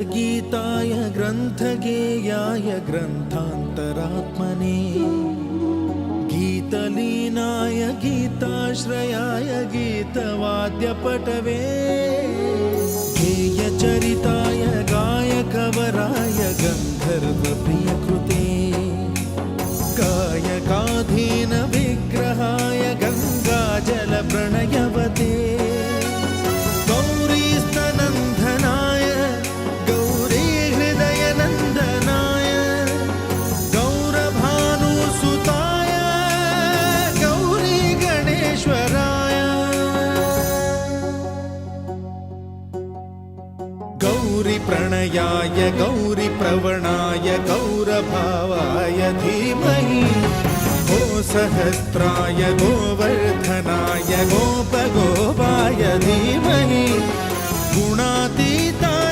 गीताय ग्रन्थगेयाय ग्रन्थान्तरात्मने गीतलीनाय गीताश्रयाय गीतवाद्यपटवे गेयचरिताय गायकवराय गन्धर्वप्रियकृते गायकाधीन विग्रहाय गङ्गाजलप्रणयवते गौरीस्तनन्दनाय गौरीहृदयनन्दनाय गौरभानुसुताय गौरीगणेश्वराय गौरीप्रणयाय गौरीप्रवणाय गौरभावाय धीमहि गोसहस्राय गोवर्धनाय गोपगोपाय धीमहि गुणातीताय